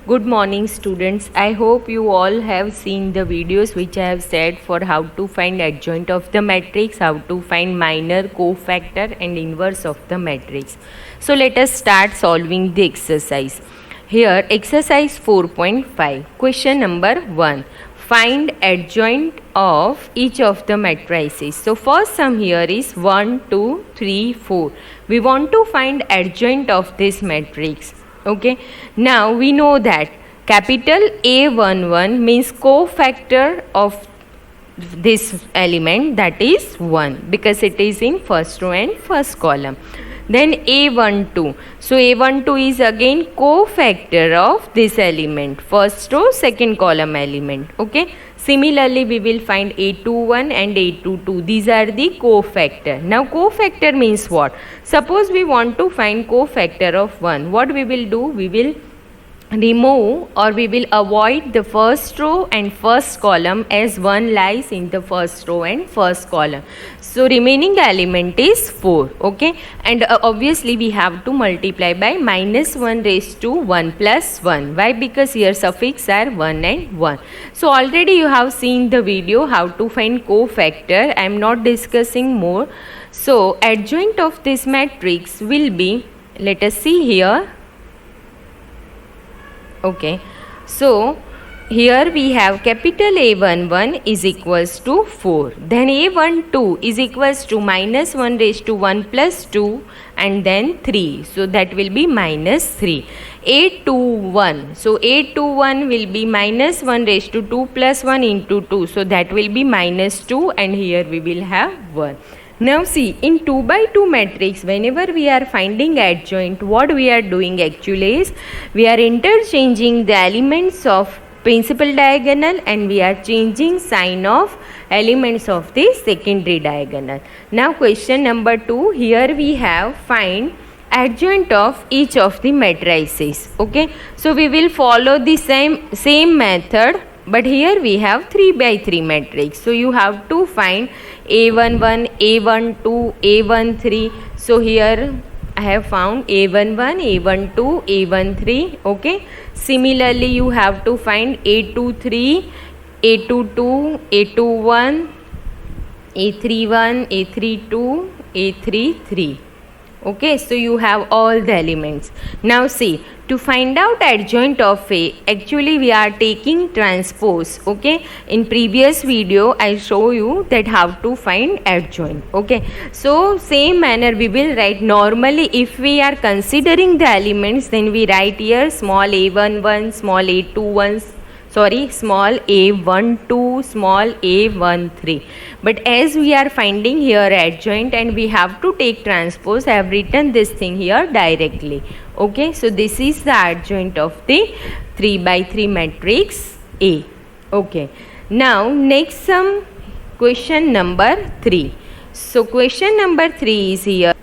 Good morning, students. I hope you all have seen the videos which I have said for how to find adjoint of the matrix, how to find minor, cofactor and inverse of the matrix. So let us start solving the exercise. Here exercise 4.5, question number 1. Find adjoint of each of the matrices. So first sum here is 1, 2, 3, 4. We want to find adjoint of this matrix. Okay, now we know that capital A11 means cofactor of this element, that is 1, because it is in first row and first column. Then A12, so A12 is again cofactor of this element, first row second column element. Okay, similarly we will find A21 and A22, these are the cofactor. Now cofactor means what? Suppose we want to find cofactor of 1, what we will do? We will remove or we will avoid the first row and first column as 1 lies in the first row and first column. So remaining element is 4. Okay, and obviously we have to multiply by minus 1 raised to 1 plus 1. Why? Because here suffix are 1 and 1. So already you have seen the video how to find cofactor. I am not discussing more. So adjoint of this matrix will be, let us see here. Okay, so here we have capital A11 is equals to 4, then A12 is equals to minus 1 raised to 1 plus 2 and then 3, so that will be minus 3. A21, so A21 will be minus 1 raised to 2 plus 1 into 2, so that will be minus 2 and here we will have 1. Now see, in 2 by 2 matrix, whenever we are finding adjoint, what we are doing actually is, we are interchanging the elements of principal diagonal and we are changing sign of elements of the secondary diagonal. Now question number 2, here we have find adjoint of each of the matrices. Okay, so we will follow the same method, but here we have 3 by 3 matrix. So you have to find A11, A12, A13. So here I have found A11, A12, A13. Okay, similarly you have to find A23, A22, A21, A31, A32, A33. Okay, so you have all the elements. Now see, to find out adjoint of A, actually we are taking transpose. Okay, in previous video I show you that how to find adjoint. Okay, so same manner we will write. Normally if we are considering the elements, then we write here small a11, small a21, small a12, small a13. But as we are finding here adjoint and we have to take transpose, I have written this thing here directly. Okay, so this is the adjoint of the 3 by 3 matrix A. Okay, now next sum, question number 3. So question number 3 is here.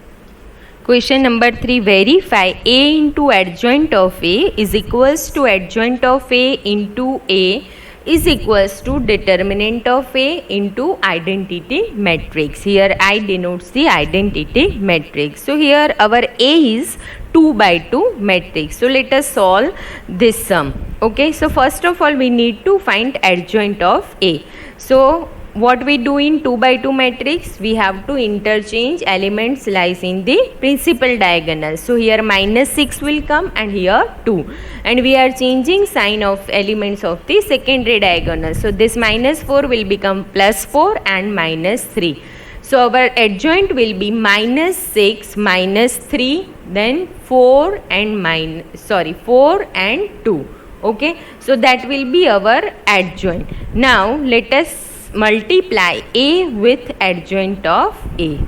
Question number 3, verify A into adjoint of A is equals to adjoint of A into A is equals to determinant of A into identity matrix. Here I denotes the identity matrix. So here our A is 2 by 2 matrix. So let us solve this sum. Okay, so first of all we need to find adjoint of A. So what we do in 2 by 2 matrix, we have to interchange elements lies in the principal diagonal. So here minus 6 will come and here 2, and we are changing sign of elements of the secondary diagonal. So this minus 4 will become plus 4 and minus 3. So our adjoint will be minus 6, minus 3, then 4 and 4 and 2. Okay, so that will be our adjoint. Now let us multiply A with adjoint of A.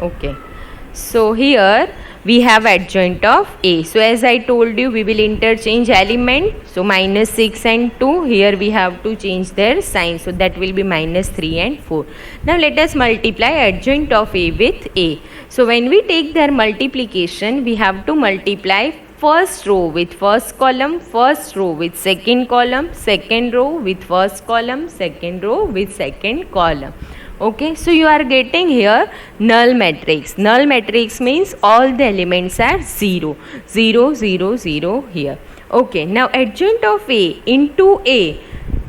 Okay, so here we have adjoint of A. So as I told you, we will interchange element. So minus 6 and 2, here we have to change their sign. So that will be minus 3 and 4. Now let us multiply adjoint of A with A. So when we take their multiplication, we have to multiply first row with first column, first row with second column, second row with first column, second row with second column. Okay, so you are getting here null matrix. Null matrix means all the elements are 0, 0, 0, 0 here. Okay, now adjoint of A into A.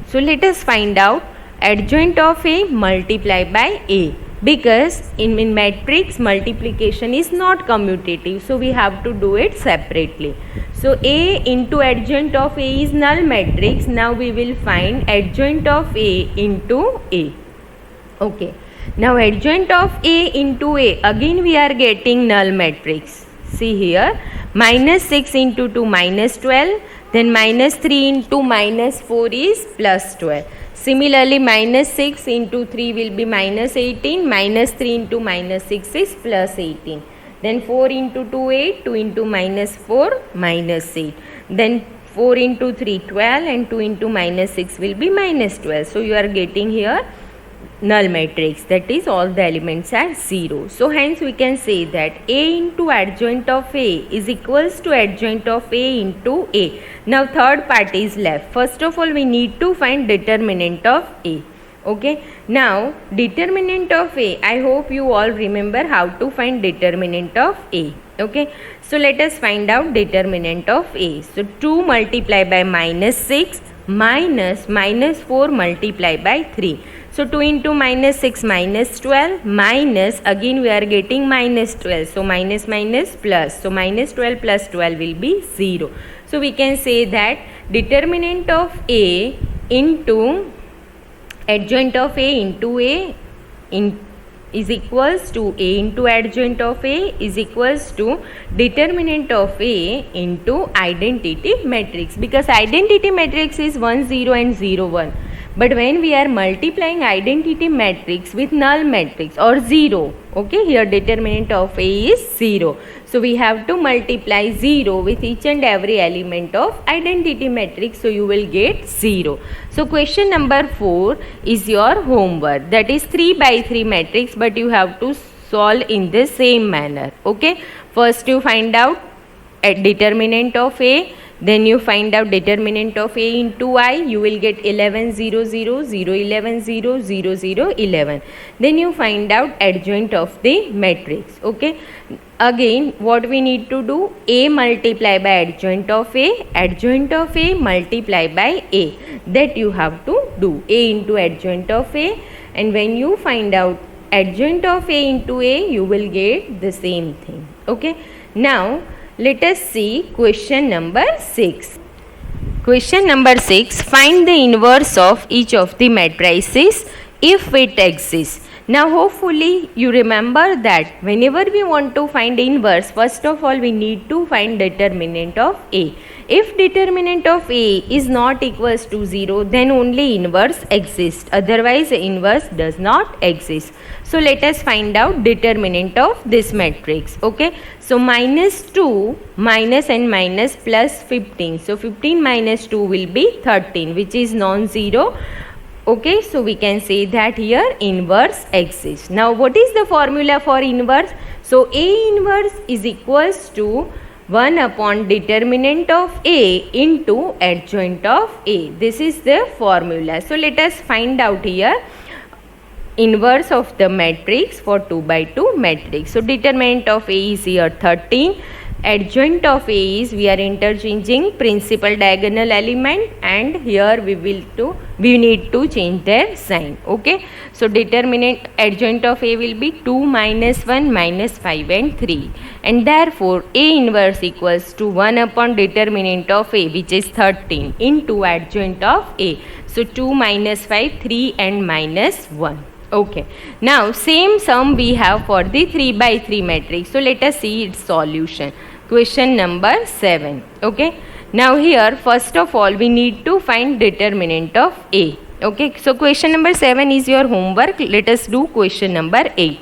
So let us find out adjoint of A multiplied by A, because in matrix multiplication is not commutative, so we have to do it separately. So A into adjoint of A is null matrix. Now we will find adjoint of A into A. Okay, now adjoint of A into A, again we are getting null matrix. See here, minus 6 into 2 minus 12, then minus 3 into minus 4 is plus 12. Similarly, minus 6 into 3 will be minus 18, minus 3 into minus 6 is plus 18. Then 4 into 2 8, 2 into minus 4 minus 8. Then 4 into 3 12 and 2 into minus 6 will be minus 12. So you are getting here null matrix, that is all the elements are 0. So hence we can say that A into adjoint of A is equals to adjoint of A into A. Now third part is left. First of all we need to find determinant of A. Okay, now determinant of A, I hope you all remember how to find determinant of A. Okay, so let us find out determinant of A. So 2 multiplied by minus 6 minus minus 4 multiplied by 3. So 2 into minus 6 minus 12 minus, again we are getting minus 12. So minus minus plus. So minus 12 plus 12 will be 0. So we can say that determinant of A into adjoint of A into A is equals to A into adjoint of A is equals to determinant of A into identity matrix, because identity matrix is 1 0 and 0 1. But when we are multiplying identity matrix with null matrix or 0, okay, here determinant of A is 0. So we have to multiply 0 with each and every element of identity matrix, so you will get 0. So question number 4 is your homework, that is 3 by 3 matrix, but you have to solve in the same manner. Okay, first you find out determinant of A, then you find out determinant of A into I, you will get 11 0 0 0 11 0 0 0 11. Then you find out adjoint of the matrix. Okay, again what we need to do, A multiply by adjoint of A multiply by A, that you have to do, A into adjoint of A, and when you find out adjoint of A into A, you will get the same thing. Okay, now let us see question number 6. Question number 6. Find the inverse of each of the matrices if it exists. Now hopefully you remember that whenever we want to find inverse, first of all we need to find determinant of A. If determinant of A is not equals to 0, then only inverse exists, otherwise inverse does not exist. So let us find out determinant of this matrix. Okay, so minus 2 minus and minus plus 15. So 15 minus 2 will be 13, which is non-zero. Okay, so we can say that here inverse exists. Now what is the formula for inverse? So A inverse is equals to 1 upon determinant of A into adjoint of A. This is the formula. So let us find out here inverse of the matrix for 2 by 2 matrix. So determinant of A is here 13. Adjoint of A is, we are interchanging principal diagonal element, and here we need to change their sign. Okay, so determinant adjoint of A will be 2 minus 1 minus 5 and 3, and therefore A inverse equals to 1 upon determinant of A, which is 13, into adjoint of A. So 2 minus 5, 3 and minus 1. Okay, now same sum we have for the 3 by 3 matrix. So let us see its solution. Question number 7. Okay, now here first of all we need to find determinant of A. Okay, so question number 7 is your homework. Let us do question number 8.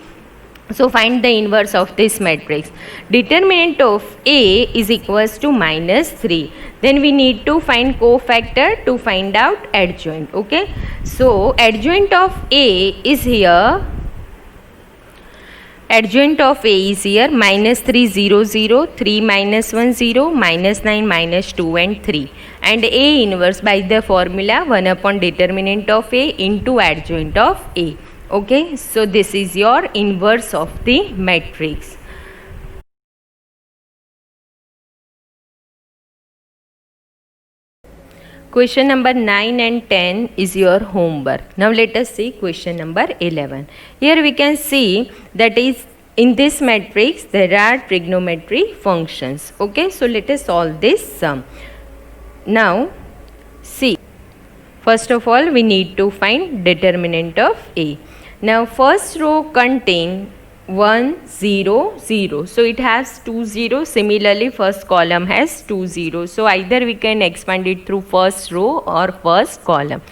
So find the inverse of this matrix. Determinant of A is equals to minus 3. Then we need to find cofactor to find out adjoint. Okay, so adjoint of A is here. Adjoint of A is here minus 3 0 0, 3 minus 1 0, minus 9 minus 2 and 3. And A inverse by the formula 1 upon determinant of A into adjoint of A. Okay, so this is your inverse of the matrix. Question number 9 and 10 is your homework. Now let us see question number 11. Here we can see that is in this matrix there are trigonometry functions. Okay, so let us solve this sum. Now see, first of all we need to find determinant of A. Now first row contain 1 0 0, so it has 2 0. Similarly first column has 2 0, so either we can expand it through first row or first column.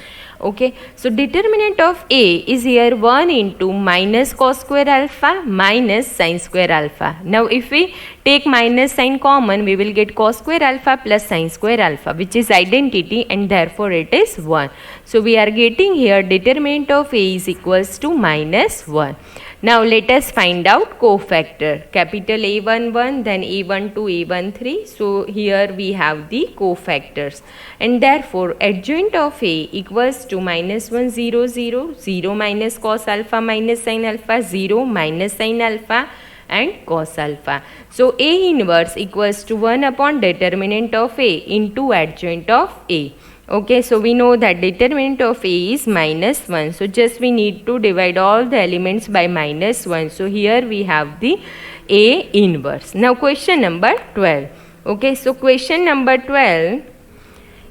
Okay, so determinant of A is here 1 into minus cos square alpha minus sin square alpha. Now if we take minus sign common, we will get cos square alpha plus sin square alpha, which is identity, and therefore it is 1. So we are getting here determinant of A is equals to minus 1. Now let us find out cofactor. Capital A11, then A12, A13. So here we have the cofactors, and therefore adjoint of A equals to minus 1 0 0, 0 minus cos alpha minus sin alpha, 0 minus sin alpha and cos alpha. So A inverse equals to 1 upon determinant of A into adjoint of A. Okay, so we know that determinant of A is minus 1. So just we need to divide all the elements by minus 1. So here we have the A inverse. Now question number 12. Okay, so question number 12.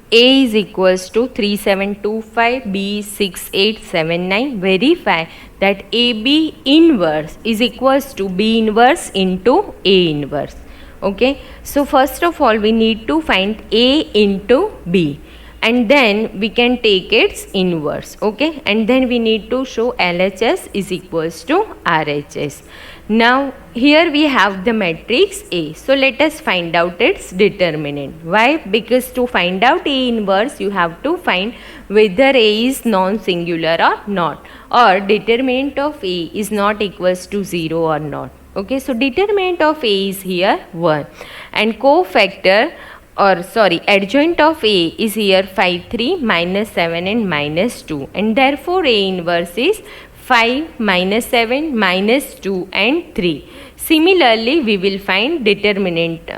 A is equals to 3725, B is 6879. Verify that AB inverse is equals to B inverse into A inverse. Okay, so first of all we need to find A into B, and then we can take its inverse. Okay, and then we need to show LHS is equals to RHS. Now here we have the matrix A, so let us find out its determinant. Why? Because to find out A inverse you have to find whether A is non-singular or not, or determinant of A is not equals to 0 or not. Okay, so determinant of A is here 1, and cofactor adjoint of A is here 5 3 minus 7 and minus 2, and therefore A inverse is 5 minus 7 minus 2 and 3. Similarly we will find determinant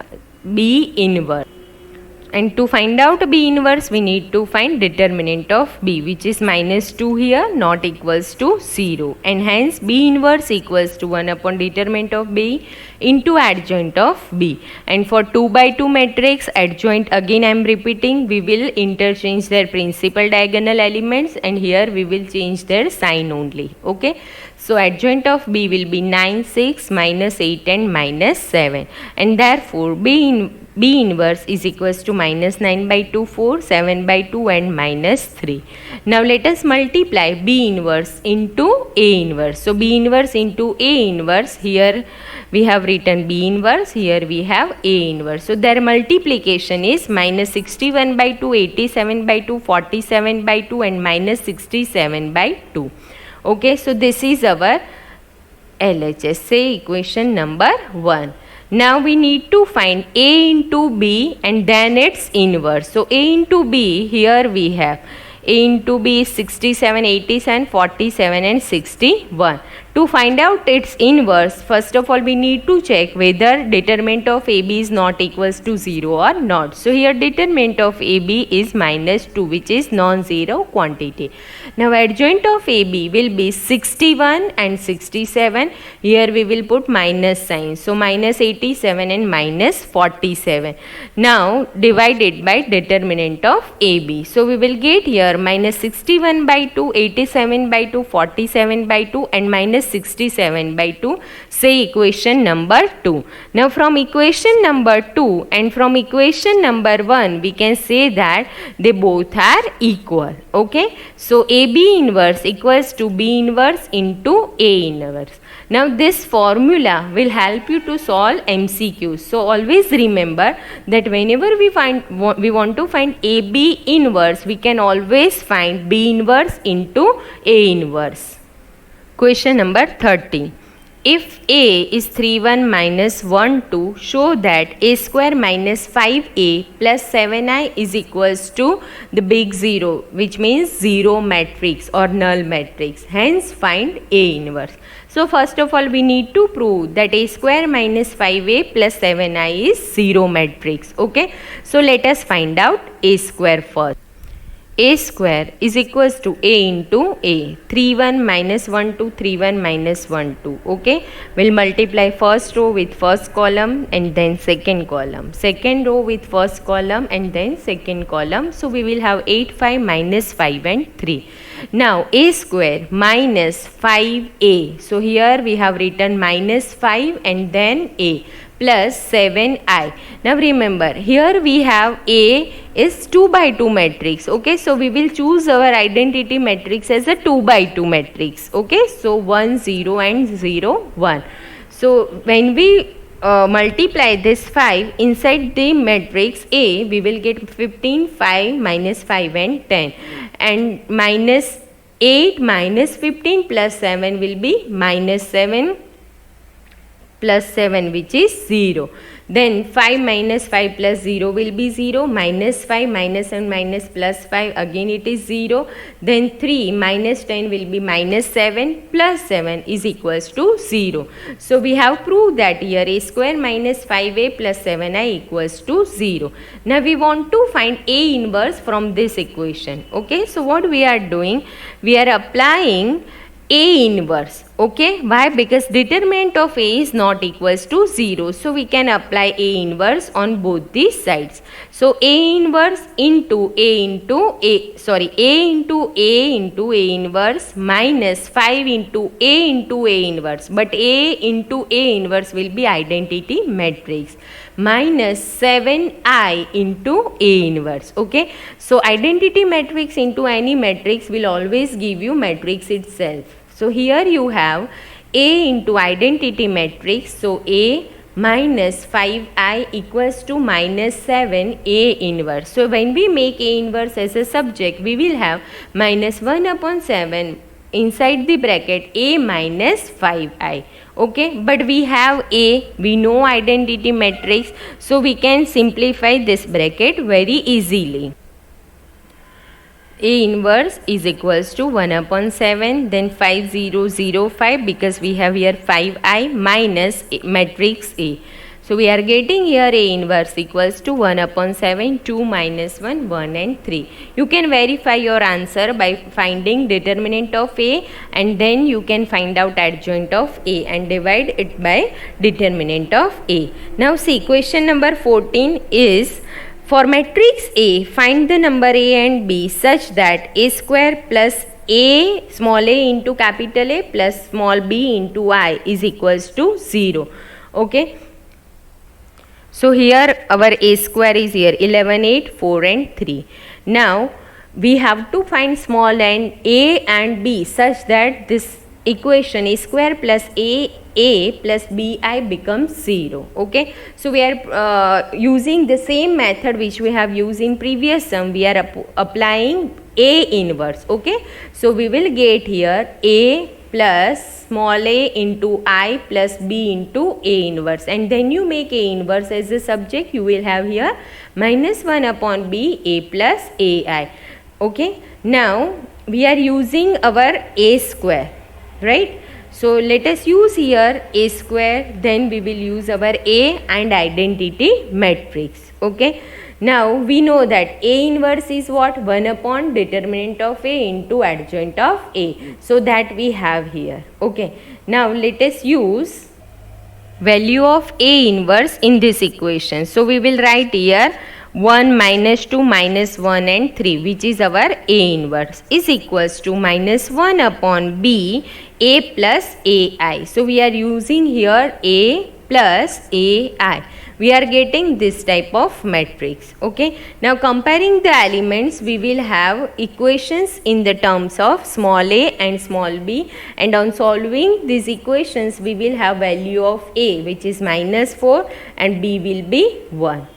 B inverse, and to find out B inverse we need to find determinant of B, which is minus 2 here, not equals to 0, and hence B inverse equals to 1 upon determinant of B into adjoint of B. And for 2 by 2 matrix adjoint, again I am repeating, we will interchange their principal diagonal elements, and here we will change their sign only. Okay, so adjoint of B will be 9 6 minus 8 and minus 7, and therefore B inverse is equals to minus 9 by 2 4, 7 by 2 and minus 3. Now let us multiply B inverse into A inverse. So B inverse into A inverse, here we have written B inverse, here we have A inverse. So their multiplication is minus 61 by 2, 87 by 2, 47 by 2 and minus 67 by 2. Okay, so this is our LHS, say equation number 1. Now we need to find A into B and then its inverse. So A into B, here we have A into B is 67, 87, 47 and 61. To find out its inverse, first of all we need to check whether determinant of AB is not equals to 0 or not. So here determinant of AB is minus 2, which is non-zero quantity. Now adjoint of AB will be 61 and 67. Here we will put minus sign. So minus 87 and minus 47. Now divided by determinant of AB. So we will get here minus 61 by 2, 87 by 2, 47 by 2 and minus 67 by 2, say equation number 2. Now from equation number 2 and from equation number 1 we can say that they both are equal. Okay, so AB inverse equals to B inverse into A inverse. Now this formula will help you to solve MCQs. So always remember that whenever we want to find AB inverse, we can always find B inverse into A inverse. Question number 13. If A is 3 1 minus 1 2, show that A square minus 5A plus 7I is equals to the big 0, which means 0 matrix or null matrix. Hence find A inverse. So first of all we need to prove that A square minus 5A plus 7I is 0 matrix. Okay, so let us find out A square first. a square is equals to a into a. 3 1 minus 1 2, 3 1 minus 1 2. Okay, we'll multiply first row with first column and then second column, second row with first column and then second column. So we will have 8 5 minus 5 and 3. Now a square minus 5a. So here we have written minus 5 and then a plus 7i. Now remember, here we have A is 2 by 2 matrix. Okay, so we will choose our identity matrix as a 2 by 2 matrix. Okay, so 1 0 and 0 1. So when we multiply this 5 inside the matrix A, we will get 15 5 minus 5 and 10, and minus 8 minus 15 plus 7 will be minus 7 plus 7, which is 0. Then 5 minus 5 plus 0 will be 0, minus 5 minus and minus plus 5, again it is 0. Then 3 minus 10 will be minus 7 plus 7 is equals to 0. So we have proved that here a square minus 5a plus 7i equals to 0. Now we want to find a inverse from this equation. Okay, so what we are doing, we are applying a inverse. Okay, why? Because determinant of a is not equals to 0, so we can apply a inverse on both these sides. So a inverse into a into a into a inverse minus 5 into a inverse, but a into a inverse will be identity matrix, minus 7i into a inverse. Okay, so identity matrix into any matrix will always give you matrix itself. So here you have A into identity matrix. So A minus 5i equals to minus 7 A inverse. So when we make A inverse as a subject, we will have minus 1 upon 7 inside the bracket A minus 5i. Okay, but we have A, we know identity matrix, so we can simplify this bracket very easily. A inverse is equals to 1 upon 7, then 5 0 0 5, because we have here 5i minus matrix A. So we are getting here A inverse equals to 1 upon 7, 2 minus 1, 1 and 3. You can verify your answer by finding determinant of A, and then you can find out adjoint of A and divide it by determinant of A. Now see, question number 14 is, for matrix A, find the number A and B such that A square plus A small a into capital A plus small b into I is equals to 0. Okay. So here our A square is here 11, 8, 4 and 3. Now we have to find small a and b such that this equation A square plus a plus bi becomes 0. Okay, so we are using the same method which we have used in previous sum. We are applying A inverse. Okay, so we will get here A plus small a into I plus b into A inverse, and then you make A inverse as a subject. You will have here minus 1 upon b A plus ai. Okay, now we are using our A square, right? So let us use here A square, then we will use our A and identity matrix. Okay, now we know that A inverse is what? 1 upon determinant of A into adjoint of A. So that we have here. Okay, now let us use value of A inverse in this equation. So we will write here 1 minus 2 minus 1 and 3, which is our A inverse, is equals to minus 1 upon B A plus AI. So we are using here A plus AI. We are getting this type of matrix. Okay, now comparing the elements, we will have equations in the terms of small a and small b, and on solving these equations we will have value of A, which is minus 4, and B will be 1.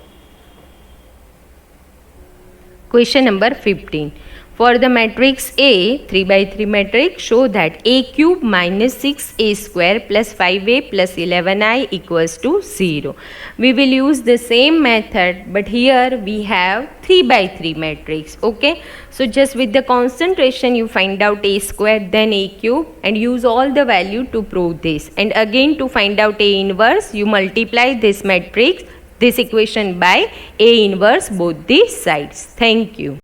Question number 15. For the matrix A, 3 by 3 matrix, show that A cube minus 6A square plus 5A plus 11I equals to 0. We will use the same method, but here we have 3 by 3 matrix. Okay, so just with the concentration you find out A square, then A cube, and use all the value to prove this. And again, to find out A inverse, you multiply this matrix, this equation, by A inverse both these sides. Thank you.